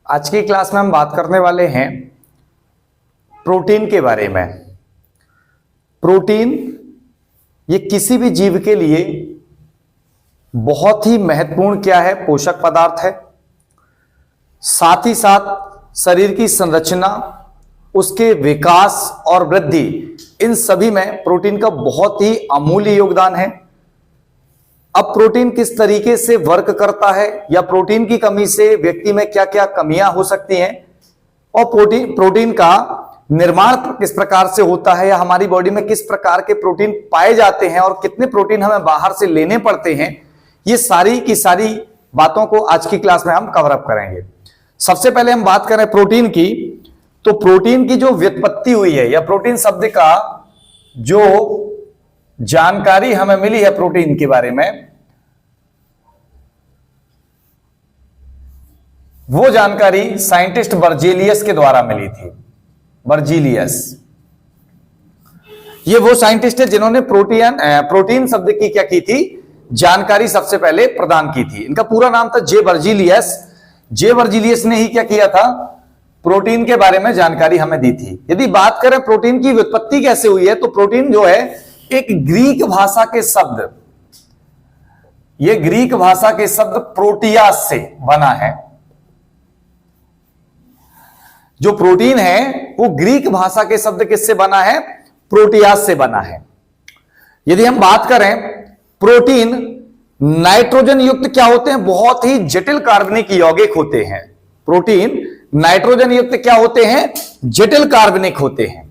आज की क्लास में हम बात करने वाले हैं प्रोटीन के बारे में। प्रोटीन ये किसी भी जीव के लिए बहुत ही महत्वपूर्ण क्या है, पोषक पदार्थ है। साथ ही साथ शरीर की संरचना, उसके विकास और वृद्धि, इन सभी में प्रोटीन का बहुत ही अमूल्य योगदान है। अब प्रोटीन किस तरीके से वर्क करता है या प्रोटीन की कमी से व्यक्ति में क्या क्या कमियां हो सकती हैं और प्रोटीन का निर्माण किस प्रकार से होता है या हमारी बॉडी में किस प्रकार के प्रोटीन पाए जाते हैं और कितने प्रोटीन हमें बाहर से लेने पड़ते हैं, ये सारी की सारी बातों को आज की क्लास में हम कवर अप करेंगे। सबसे पहले हम बात करें प्रोटीन की, तो प्रोटीन की जो व्युत्पत्ति हुई है या प्रोटीन शब्द का जो जानकारी हमें मिली है प्रोटीन के बारे में, वो जानकारी साइंटिस्ट बर्जीलियस के द्वारा मिली थी। बर्जीलियस ये वो साइंटिस्ट है जिन्होंने प्रोटीन शब्द की क्या की थी, जानकारी सबसे पहले प्रदान की थी। इनका पूरा नाम था जे बर्जीलियस। जे बर्जीलियस ने ही क्या किया था, प्रोटीन के बारे में जानकारी हमें दी थी। यदि बात करें प्रोटीन की व्युत्पत्ति कैसे हुई है, तो प्रोटीन जो है एक ग्रीक भाषा के शब्द, ये ग्रीक भाषा के शब्द प्रोटियास से बना है। जो प्रोटीन है वो ग्रीक भाषा के शब्द किससे बना है, प्रोटियास से बना है। यदि हम बात करें प्रोटीन नाइट्रोजन युक्त क्या होते हैं, बहुत ही जटिल कार्बनिक यौगिक होते हैं। प्रोटीन नाइट्रोजन युक्त क्या होते हैं, जटिल कार्बनिक होते हैं।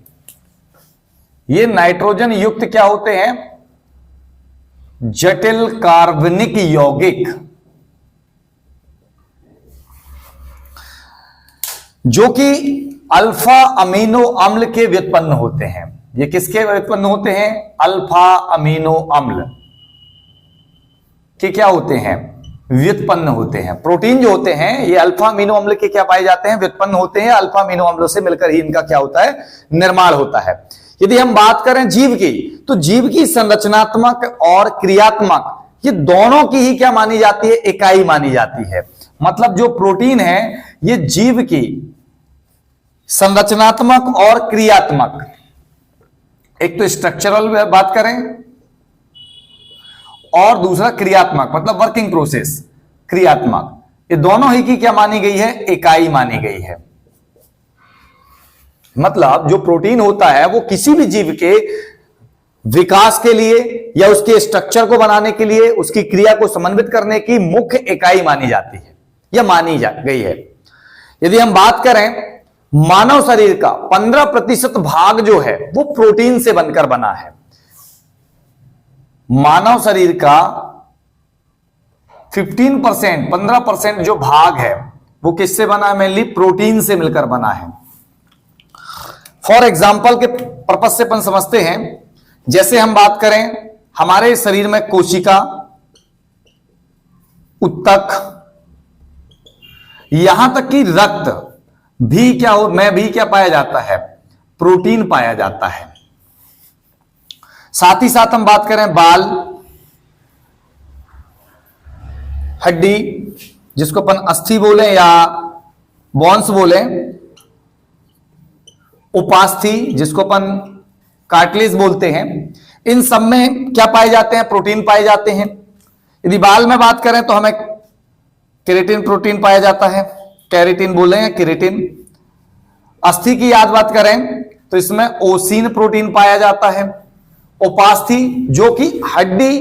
ये नाइट्रोजन युक्त क्या होते हैं, जटिल कार्बनिक यौगिक, जो कि अल्फा अमीनो अम्ल के व्युत्पन्न होते हैं। ये किसके व्युत्पन्न होते हैं, अल्फा अमीनो अम्ल के क्या होते हैं, व्युत्पन्न होते हैं। प्रोटीन जो होते हैं ये अल्फा अमीनो अम्ल के क्या पाए जाते हैं, व्युत्पन्न होते हैं। अल्फा अमीनो अम्लों से मिलकर ही इनका क्या होता है, निर्माण होता है। यदि हम बात करें जीव की, तो जीव की संरचनात्मक और क्रियात्मक ये दोनों की ही क्या मानी जाती है, इकाई मानी जाती है। मतलब जो प्रोटीन है ये जीव की संरचनात्मक और क्रियात्मक, एक तो स्ट्रक्चरल बात करें और दूसरा क्रियात्मक, मतलब वर्किंग प्रोसेस, क्रियात्मक, ये दोनों ही की क्या मानी गई है, इकाई मानी गई है। मतलब जो प्रोटीन होता है वो किसी भी जीव के विकास के लिए या उसके स्ट्रक्चर को बनाने के लिए, उसकी क्रिया को समन्वित करने की मुख्य इकाई मानी जाती है या मानी जा गई है। यदि हम बात करें मानव शरीर का 15% भाग जो है वो प्रोटीन से बनकर बना है। मानव शरीर का 15% जो भाग है वो किससे बना है, मेनली प्रोटीन से मिलकर बना है। फॉर एग्जाम्पल के पर्पज से अपन समझते हैं, जैसे हम बात करें हमारे शरीर में कोशिका, उत्तक, यहां तक कि रक्त भी क्या हो, में भी क्या पाया जाता है, प्रोटीन पाया जाता है। साथ ही साथ हम बात करें बाल, हड्डी जिसको अपन अस्थि बोले या बोन्स बोले, उपास्थि जिसको अपन कार्टिलेज बोलते हैं, इन सब में क्या पाए जाते हैं, प्रोटीन पाए जाते हैं। यदि बाल में बात करें तो हमें केराटिन प्रोटीन पाया जाता है, केराटिन बोले हैं, केराटिन। अस्थि की याद बात करें तो इसमें ओसीन प्रोटीन पाया जाता है। उपास्थि जो कि हड्डी,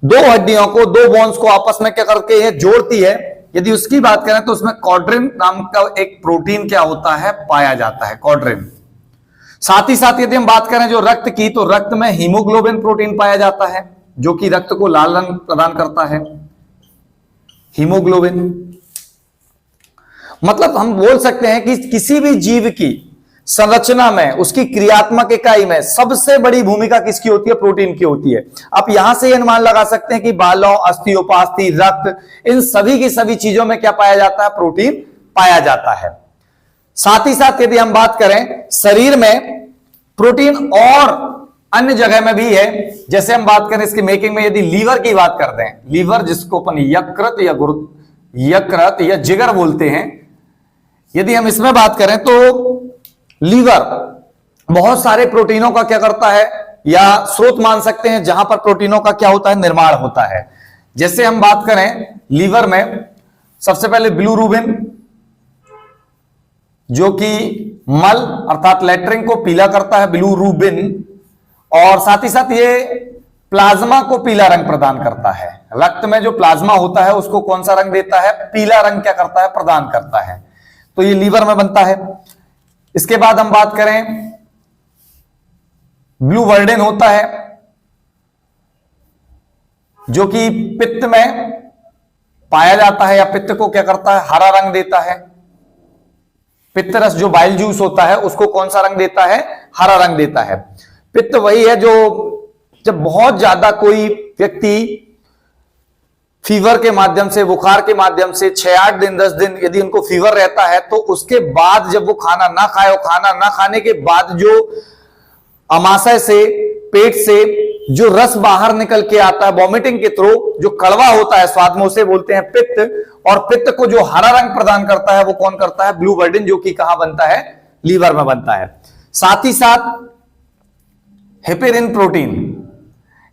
दो हड्डियों को, दो बोन्स को आपस में क्या करके ये जोड़ती है, यदि उसकी बात करें तो उसमें कॉड्रिन नाम का एक प्रोटीन क्या होता है, पाया जाता है, कॉड्रिन। साथ ही साथ यदि हम बात करें जो रक्त की, तो रक्त में हीमोग्लोबिन प्रोटीन पाया जाता है जो कि रक्त को लाल रंग प्रदान करता है, हीमोग्लोबिन। मतलब हम बोल सकते हैं कि किसी भी जीव की संरचना में, उसकी क्रियात्मक इकाई में सबसे बड़ी भूमिका किसकी होती है, प्रोटीन की होती है। आप यहां से अनुमान लगा सकते हैं कि बालों, अस्थि, उपास्थि, रक्त, इन सभी की सभी चीजों में क्या पाया जाता है, प्रोटीन पाया जाता है। साथ ही साथ यदि हम बात करें शरीर में प्रोटीन और अन्य जगह में भी है, जैसे हम बात करें इसकी मेकिंग में, यदि लीवर की बात करते हैं, लीवर जिसको अपन यकृत या यकृत या जिगर बोलते हैं। यदि हम इसमें बात करें तो लीवर बहुत सारे प्रोटीनों का क्या करता है या स्रोत मान सकते हैं जहां पर प्रोटीनों का क्या होता है, निर्माण होता है। जैसे हम बात करें लीवर में सबसे पहले बिलिरुबिन, जो कि मल अर्थात लैट्रिन को पीला करता है, बिलिरुबिन, और साथ ही साथ ये प्लाज्मा को पीला रंग प्रदान करता है। रक्त में जो प्लाज्मा होता है उसको कौन सा रंग देता है, पीला रंग क्या करता है, प्रदान करता है। तो ये लीवर में बनता है। इसके बाद हम बात करें ब्लूवर्डिन होता है, जो कि पित्त में पाया जाता है या पित्त को क्या करता है, हरा रंग देता है। पित्त रस जो बाइल जूस होता है उसको कौन सा रंग देता है, हरा रंग देता है। पित्त वही है जो जब बहुत ज्यादा कोई व्यक्ति फीवर के माध्यम से, बुखार के माध्यम से 6-8 दिन 10 दिन यदि उनको फीवर रहता है तो उसके बाद जब वो खाना ना खाए और खाना ना खाने के बाद जो अमाशय से, पेट से जो रस बाहर निकल के आता है वॉमिटिंग के थ्रू, जो कड़वा होता है स्वाद में, उसे बोलते हैं पित्त। और पित्त को जो हरा रंग प्रदान करता है वो कौन करता है, ब्लूवर्डिन, जो कि कहां बनता है, लीवर में बनता है। साथ ही साथ हेपेरिन प्रोटीन,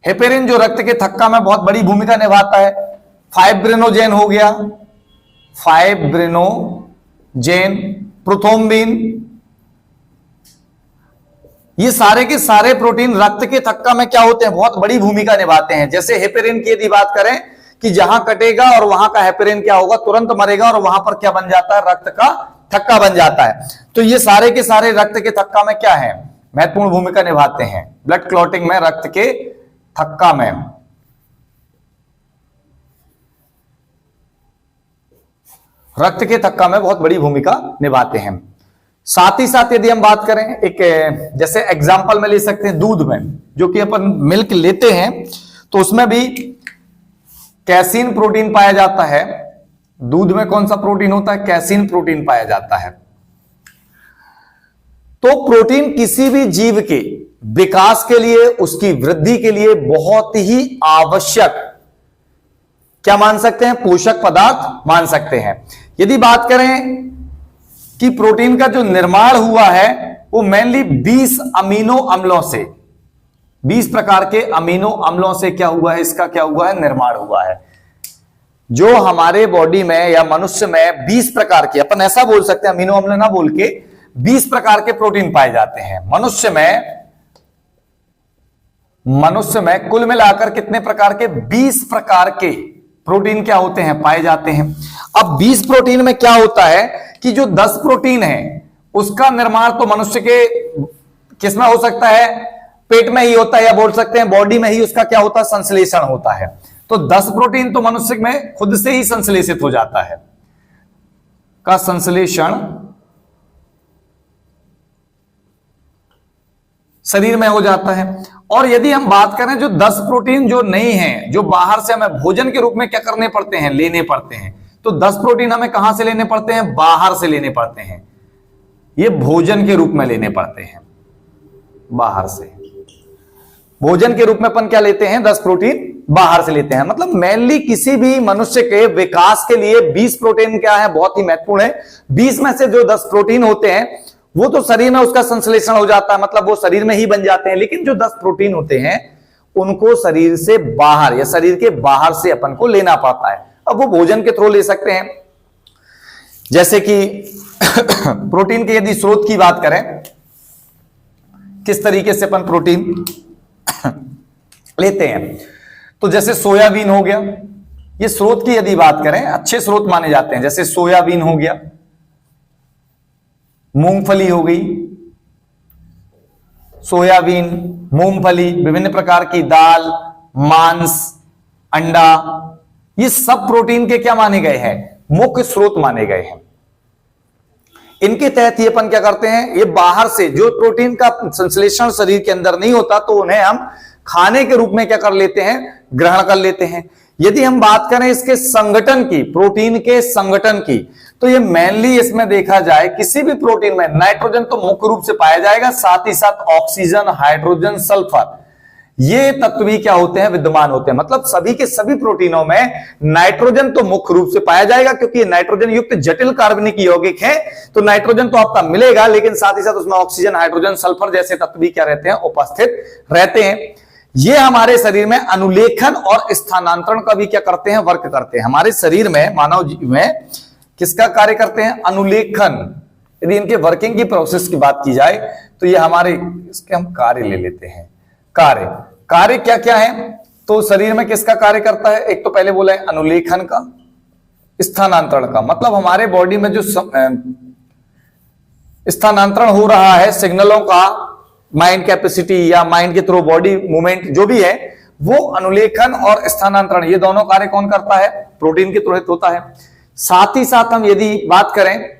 हेपेरिन जो रक्त के थक्का में बहुत बड़ी भूमिका निभाता है। फाइब्रिनोजेन हो गया, फाइब्रिनोजेन, प्रोथ्रोम्बिन, ये सारे के सारे प्रोटीन रक्त के थक्का में क्या होते हैं, बहुत बड़ी भूमिका निभाते हैं। जैसे हेपेरिन की यदि बात करें कि जहां कटेगा और वहां का हेपेरिन क्या होगा, तुरंत मरेगा और वहां पर क्या बन जाता है, रक्त का थक्का बन जाता है। तो ये सारे के सारे रक्त के थक्का में क्या है, महत्वपूर्ण भूमिका निभाते हैं। ब्लड क्लॉटिंग में, रक्त के थक्का में, रक्त के थक्का में बहुत बड़ी भूमिका निभाते हैं। साथ ही साथ यदि हम बात करें एक जैसे एग्जांपल में ले सकते हैं दूध में, जो कि अपन मिल्क लेते हैं तो उसमें भी कैसीन प्रोटीन पाया जाता है। दूध में कौन सा प्रोटीन होता है, कैसीन प्रोटीन पाया जाता है। तो प्रोटीन किसी भी जीव के विकास के लिए, उसकी वृद्धि के लिए बहुत ही आवश्यक क्या मान सकते हैं, पोषक पदार्थ मान सकते हैं। यदि बात करें कि प्रोटीन का जो निर्माण हुआ है वो मेनली 20 अमीनो अम्लों से, 20 प्रकार के अमीनो अम्लों से क्या हुआ है, इसका क्या हुआ है, निर्माण हुआ है। जो हमारे बॉडी में या मनुष्य में 20 प्रकार के, अपन ऐसा बोल सकते हैं अमीनो अम्ल ना बोल के, 20 प्रकार के प्रोटीन पाए जाते हैं। मनुष्य में कुल मिलाकर कितने प्रकार के, 20 प्रकार के प्रोटीन क्या होते हैं, पाए जाते हैं। अब 20 प्रोटीन में क्या होता है कि जो 10 प्रोटीन है उसका निर्माण तो मनुष्य के किसमें हो सकता है, पेट में ही होता है, या बोल सकते हैं बॉडी में ही उसका क्या होता है, संश्लेषण होता है। तो 10 प्रोटीन तो मनुष्य में खुद से ही संश्लेषित हो जाता है, का संश्लेषण शरीर में हो जाता है। और यदि हम बात करें जो 10 प्रोटीन जो नहीं है, जो बाहर से हमें भोजन के रूप में क्या करने पड़ते हैं, लेने पड़ते हैं, तो 10 प्रोटीन हमें कहां से लेने पड़ते हैं, बाहर से लेने पड़ते हैं। ये भोजन के रूप में लेने पड़ते हैं, बाहर से भोजन के रूप में अपन क्या लेते हैं, 10 प्रोटीन बाहर से लेते हैं। मतलब मेनली किसी भी मनुष्य के विकास के लिए 20 प्रोटीन क्या है, बहुत ही महत्वपूर्ण है। 20 में से जो 10 प्रोटीन होते हैं वो तो शरीर में उसका संश्लेषण हो जाता है, मतलब वो शरीर में ही बन जाते हैं। लेकिन जो 10 प्रोटीन होते हैं उनको शरीर से बाहर या शरीर के बाहर से अपन को लेना पड़ता है। अब वो भोजन के थ्रू ले सकते हैं। जैसे कि प्रोटीन के यदि स्रोत की बात करें, किस तरीके से अपन प्रोटीन लेते हैं, तो जैसे सोयाबीन हो गया, ये स्रोत की यदि बात करें, अच्छे स्रोत माने जाते हैं। जैसे सोयाबीन हो गया, मूंगफली हो गई, सोयाबीन, मूंगफली, विभिन्न प्रकार की दाल, मांस, अंडा, ये सब प्रोटीन के क्या माने गए हैं, मुख्य स्रोत माने गए हैं। इनके तहत ये अपन क्या करते हैं, ये बाहर से जो प्रोटीन का संश्लेषण शरीर के अंदर नहीं होता तो उन्हें हम खाने के रूप में क्या कर लेते हैं, ग्रहण कर लेते हैं। यदि हम बात करें इसके संगठन की, प्रोटीन के संगठन की, तो ये मेनली इसमें देखा जाए किसी भी प्रोटीन में नाइट्रोजन तो मुख्य रूप से पाया जाएगा, साथ ही साथ ऑक्सीजन, हाइड्रोजन, सल्फर, ये तत्व भी क्या होते हैं, विद्यमान होते हैं। मतलब सभी के सभी प्रोटीनों में नाइट्रोजन तो मुख्य रूप से पाया जाएगा, क्योंकि नाइट्रोजन युक्त जटिल कार्बनिक यौगिक है, तो नाइट्रोजन तो आपका मिलेगा, लेकिन साथ ही साथ उसमें ऑक्सीजन, हाइड्रोजन, सल्फर जैसे तत्व भी क्या रहते हैं, उपस्थित रहते हैं। ये हमारे शरीर में अनुलेखन और स्थानांतरण का भी क्या करते हैं, वर्क करते हैं। हमारे शरीर में, मानव जीव में किसका कार्य करते हैं, अनुलेखन। यदि इनके वर्किंग की प्रोसेस की बात की जाए तो ये हमारे, इसके हम कार्य ले लेते हैं। कार्य क्या क्या है, तो शरीर में किसका कार्य करता है, एक तो पहले बोला है अनुलेखन का, स्थानांतरण का। मतलब हमारे बॉडी में जो स्थानांतरण हो रहा है सिग्नलों का, माइंड कैपेसिटी या माइंड के थ्रू बॉडी मूवमेंट जो भी है, वो अनुलेखन और स्थानांतरण, ये दोनों कार्य कौन करता है, प्रोटीन के थ्रू होता है। साथ ही साथ हम यदि बात करें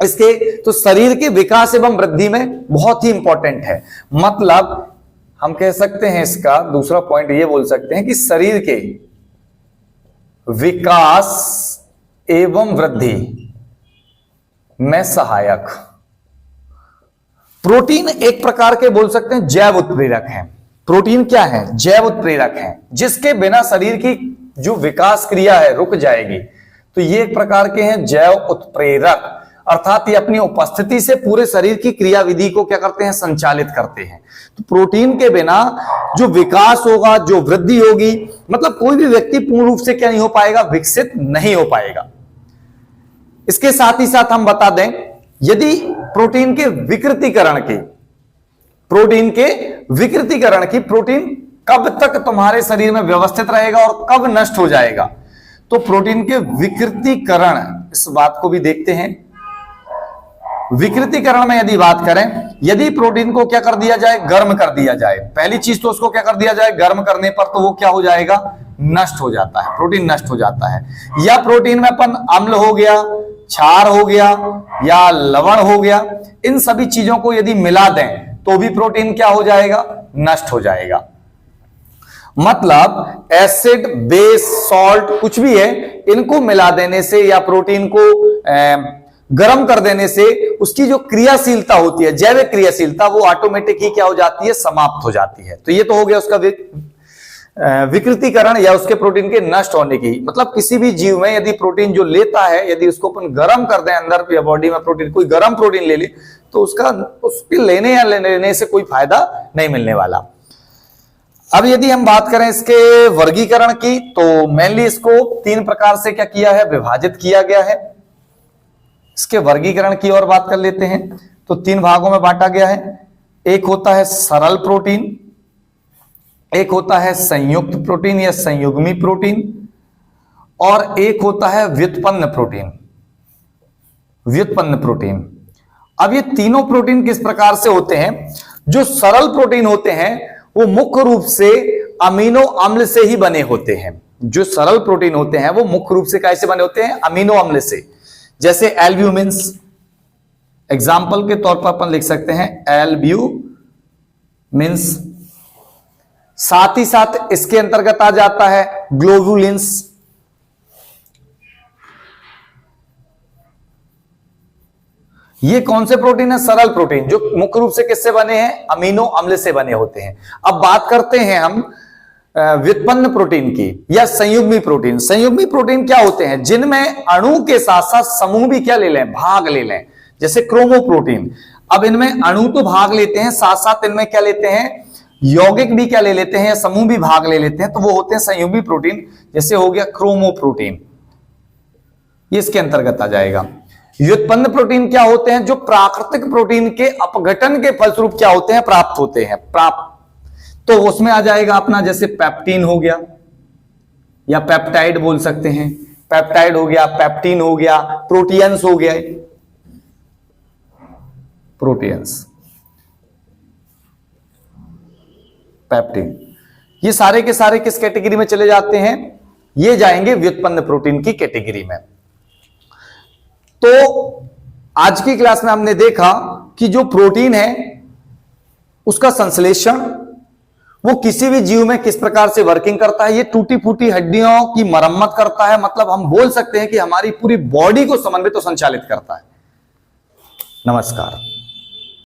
इसके, तो शरीर के विकास एवं वृद्धि में बहुत ही इंपॉर्टेंट है। मतलब हम कह सकते हैं, इसका दूसरा पॉइंट ये बोल सकते हैं कि शरीर के विकास एवं वृद्धि में सहायक प्रोटीन एक प्रकार के बोल सकते हैं जैव उत्प्रेरक हैं। प्रोटीन क्या है, जैव उत्प्रेरक हैं, जिसके बिना शरीर की जो विकास क्रिया है रुक जाएगी। तो ये एक प्रकार के हैं जैव उत्प्रेरक, अर्थात ये अपनी उपस्थिति से पूरे शरीर की क्रियाविधि को क्या करते हैं, संचालित करते हैं। तो प्रोटीन के बिना जो विकास होगा, जो वृद्धि होगी, मतलब कोई भी व्यक्ति पूर्ण रूप से क्या नहीं हो पाएगा, विकसित नहीं हो पाएगा। इसके साथ ही साथ हम बता दें, यदि प्रोटीन के विकृतीकरण की, प्रोटीन कब तक तुम्हारे शरीर में व्यवस्थित रहेगा और कब नष्ट हो जाएगा, तो प्रोटीन के विकृतीकरण, इस बात को भी देखते हैं। विकृतीकरण में यदि बात करें, यदि प्रोटीन को क्या कर दिया जाए, गर्म कर दिया जाए, पहली चीज तो उसको क्या कर दिया जाए, गर्म करने पर तो वो क्या हो जाएगा, नष्ट हो जाता है, प्रोटीन नष्ट हो जाता है। या प्रोटीन में अपन अम्ल हो गया, क्षार हो गया या लवण हो गया, इन सभी चीजों को यदि मिला दें तो भी प्रोटीन क्या हो जाएगा, नष्ट हो जाएगा। मतलब एसिड, बेस, सॉल्ट कुछ भी है, इनको मिला देने से या प्रोटीन को गर्म कर देने से उसकी जो क्रियाशीलता होती है, जैविक क्रियाशीलता, वो ऑटोमेटिक ही क्या हो जाती है, समाप्त हो जाती है। तो ये तो हो गया उसका विकृतीकरण या उसके प्रोटीन के नष्ट होने की। मतलब किसी भी जीव में यदि प्रोटीन जो लेता है, यदि उसको अपन गर्म कर दें अंदर या बॉडी में, प्रोटीन कोई गर्म प्रोटीन ले ले, तो उसके लेने या लेने से कोई फायदा नहीं मिलने वाला। अब यदि हम बात करें इसके वर्गीकरण की, तो मेनली इसको 3 प्रकार से क्या किया है, विभाजित किया गया है। इसके वर्गीकरण की और बात कर लेते हैं, तो 3 भागों में बांटा गया है। एक होता है सरल प्रोटीन, एक होता है संयुक्त प्रोटीन या संयुग्मी प्रोटीन, और एक होता है व्युत्पन्न प्रोटीन। अब ये तीनों प्रोटीन किस प्रकार से होते हैं, जो सरल प्रोटीन होते हैं वो मुख्य रूप से अमीनो अम्ल से ही बने होते हैं। जो सरल प्रोटीन होते हैं वो मुख्य रूप से कैसे बने होते हैं, अमीनो अम्ल से। जैसे एल्ब्यूमिन्स, एग्जाम्पल के तौर पर अपन लिख सकते हैं एल्ब्यूमिन्स। साथ ही साथ इसके अंतर्गत आ जाता है ग्लोबुलिन्स, ये कौन से प्रोटीन है, सरल प्रोटीन, जो मुख्य रूप से किससे बने हैं, अमीनो अम्ल से बने होते हैं। अब बात करते हैं हम व्युत्पन्न प्रोटीन की या संयुग्मी प्रोटीन। संयुग्मी प्रोटीन क्या होते हैं, जिनमें अणु के साथ साथ समूह भी क्या ले लें, भाग ले लें। जैसे क्रोमोप्रोटीन, अब इनमें अणु तो भाग लेते हैं, साथ साथ इनमें क्या लेते हैं, यौगिक भी क्या ले लेते हैं, समूह भी भाग ले लेते हैं, तो वो होते हैं संयुग्मी प्रोटीन। जैसे हो गया क्रोमोप्रोटीन, ये इसके अंतर्गत आ जाएगा। व्युत्पन्न प्रोटीन क्या होते हैं, जो प्राकृतिक प्रोटीन के अपघटन के फलस्वरूप क्या होते हैं, प्राप्त होते हैं, तो उसमें आ जाएगा अपना, जैसे पेप्टीन हो गया या पेप्टाइड बोल सकते हैं, पेप्टाइड हो गया, पेप्टीन हो गया, प्रोटीन्स हो गया, प्रोटीन्स, पेप्टीन, ये सारे के सारे किस कैटेगरी में चले जाते हैं, ये जाएंगे व्युत्पन्न प्रोटीन की कैटेगरी में। तो आज की क्लास में हमने देखा कि जो प्रोटीन है उसका संश्लेषण वो किसी भी जीव में किस प्रकार से वर्किंग करता है, ये टूटी फूटी हड्डियों की मरम्मत करता है। मतलब हम बोल सकते हैं कि हमारी पूरी बॉडी को समन्वित और संचालित करता है। नमस्कार।